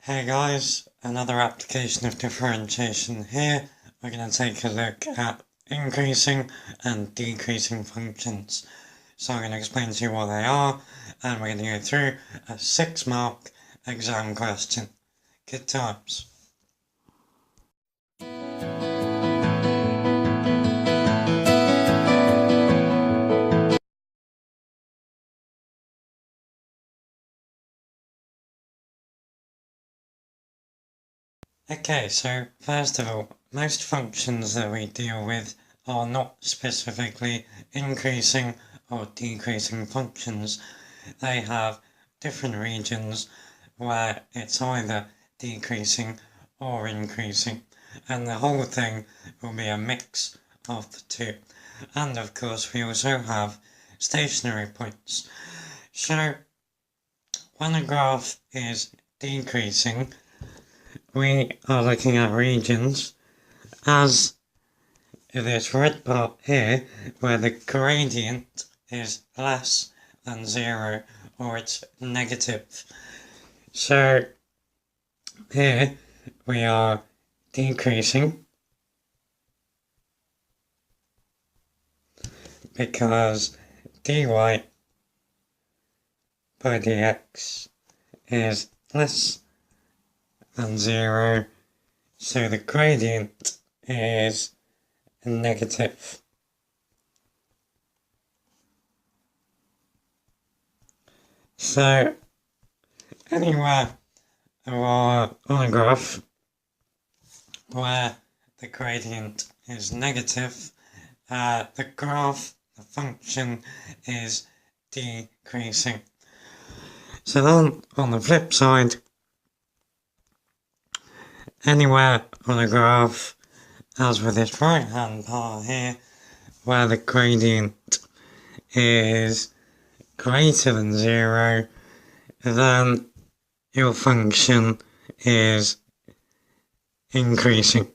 Hey guys, another application of differentiation here. We're going to take a look at increasing and decreasing functions. So I'm going to explain to you what they are, and we're going to go through a 6-mark exam question. Good times. Okay, so first of all, most functions that we deal with are not specifically increasing or decreasing functions. They have different regions where it's either decreasing or increasing, and the whole thing will be a mix of the two. And of course we also have stationary points. So when a graph is decreasing, we are looking at regions as this red part here, where the gradient is less than 0 or it's negative. So here we are decreasing because dy by dx is less than 0, so the gradient is negative. So anywhere on a graph where the gradient is negative, the function is decreasing. So then on the flip side, anywhere on a graph, as with this right hand part here, where the gradient is greater than 0, then your function is increasing.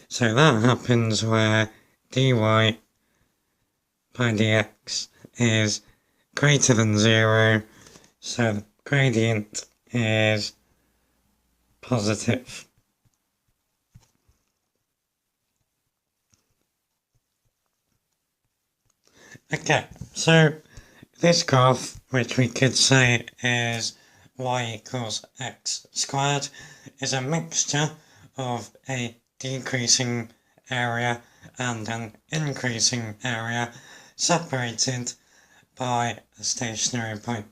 So that happens where dy by dx is greater than 0, so the gradient is positive. Okay, so this graph, which we could say is y equals x squared, is a mixture of a decreasing area and an increasing area separated by a stationary point.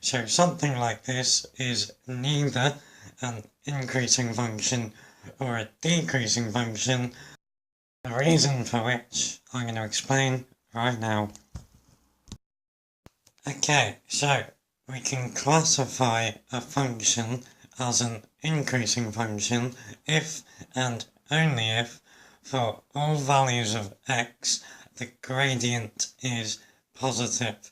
So something like this is neither an increasing function or a decreasing function, the reason for which I'm going to explain right now. Okay, so we can classify a function as an increasing function if and only if for all values of x the gradient is positive.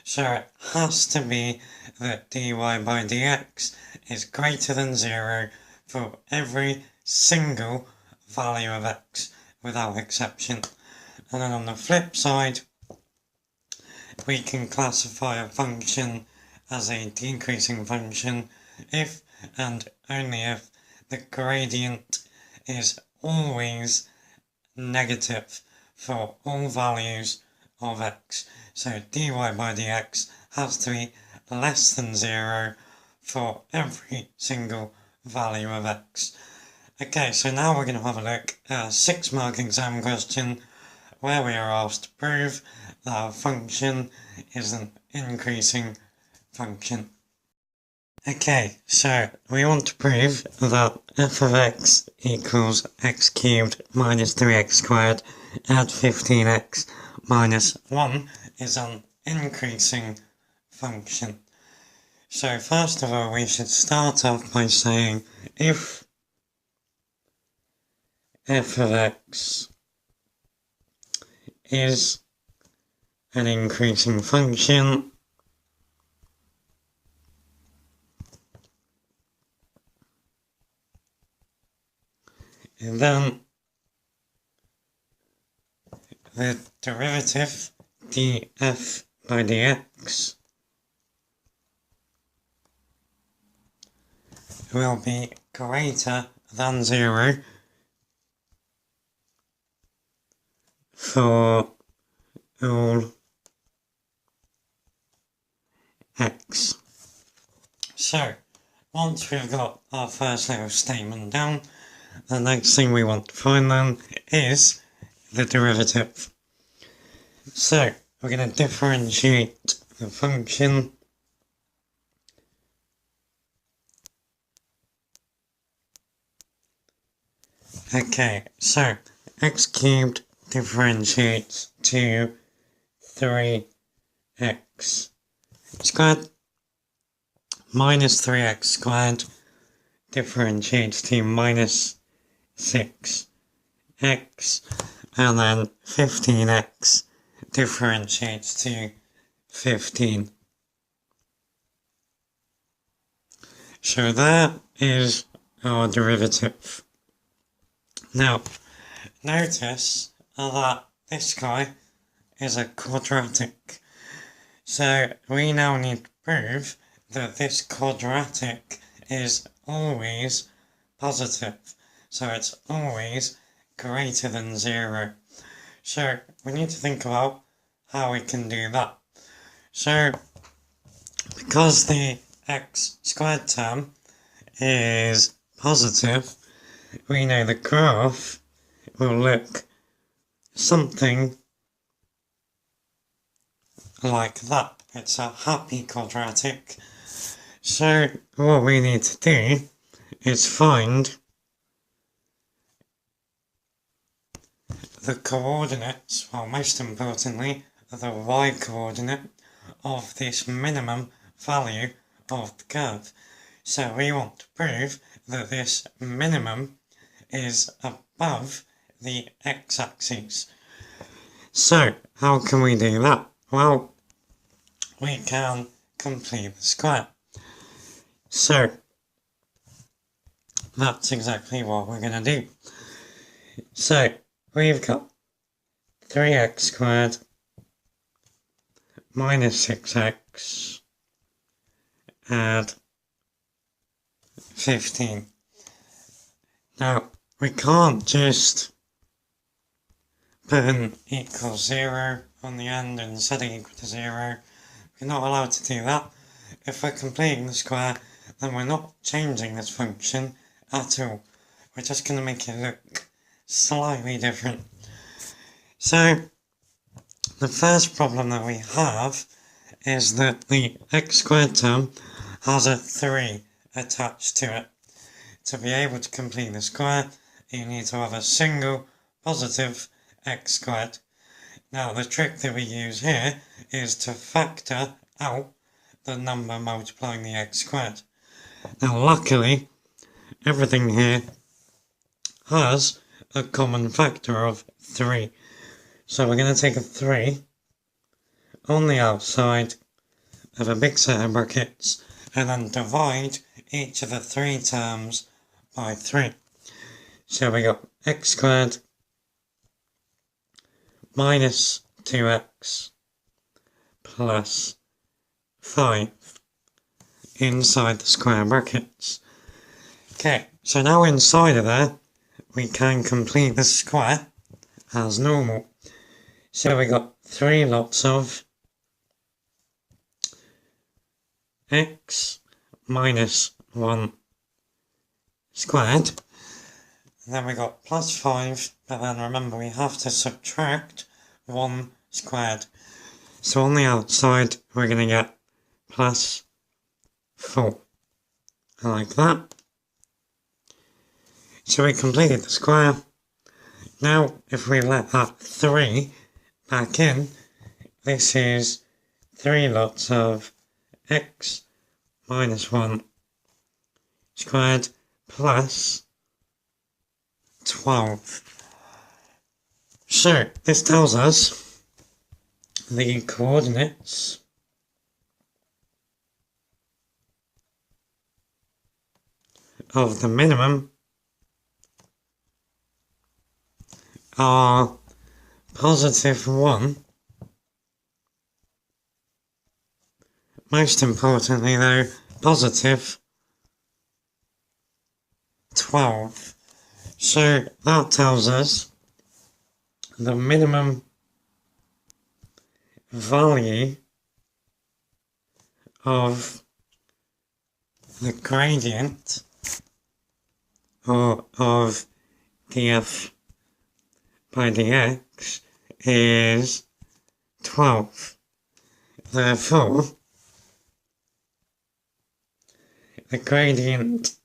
So it has to be that dy by dx is greater than 0 for every single value of x without exception. And then on the flip side, we can classify a function as a decreasing function if and only if the gradient is always negative for all values of x. So dy by dx has to be less than 0 for every single value of x. Okay, so now we're going to have a look at a 6-mark exam question where we are asked to prove that a function is an increasing function. Okay, so we want to prove that f of x equals x cubed minus 3x squared at 15x minus 1 is an increasing function. So first of all, we should start off by saying if f of x is an increasing function, then the derivative df by dx will be greater than 0 for all x. So, once we've got our first little statement down, the next thing we want to find then is the derivative. So, we're going to differentiate the function okay, so x cubed differentiates to 3x squared minus 3x squared differentiates to minus 6x, and then 15x differentiates to 15. So that is our derivative. Now, notice that this guy is a quadratic. So we now need to prove that this quadratic is always positive. So it's always greater than 0. So we need to think about how we can do that. So because the x squared term is positive, we know the graph will look something like that. It's a happy quadratic. So what we need to do is find the coordinates, well, most importantly, the y coordinate of this minimum value of the curve. So we want to prove that this minimum is above the x-axis. So how can we do that? Well, we can complete the square. So that's exactly what we're going to do. So we've got 3x squared minus 6x add 15. Now, we can't just put an equals 0 on the end and set it equal to 0. We're not allowed to do that. If we're completing the square, then we're not changing this function at all. We're just going to make it look slightly different. So, the first problem that we have is that the x squared term has a 3 attached to it. To be able to complete the square, you need to have a single positive x squared. Now the trick that we use here is to factor out the number multiplying the x squared. Now luckily, everything here has a common factor of 3. So we're going to take a 3 on the outside of a big set of brackets and then divide each of the 3 terms by 3. So we got x squared minus 2x plus 5 inside the square brackets. Okay, so now inside of there, we can complete the square as normal. So we got 3 lots of x minus 1 squared. And then we got plus 5, but then remember we have to subtract 1 squared. So on the outside, we're going to get plus 4. Like that. So we completed the square. Now, if we let that 3 back in, this is 3 lots of x minus 1 squared plus 12. So, this tells us the coordinates of the minimum are positive 1. Most importantly though, positive 12. So that tells us the minimum value of the gradient or of df by dx is 12. Therefore, the gradient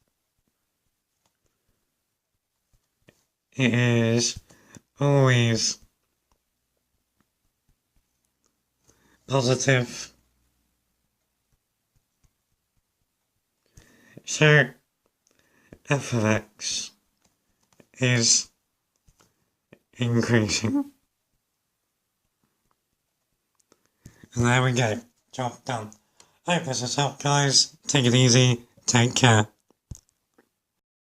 is always positive. So f of x is increasing. And there we go. Job done. Hope this has helped, guys. Take it easy. Take care.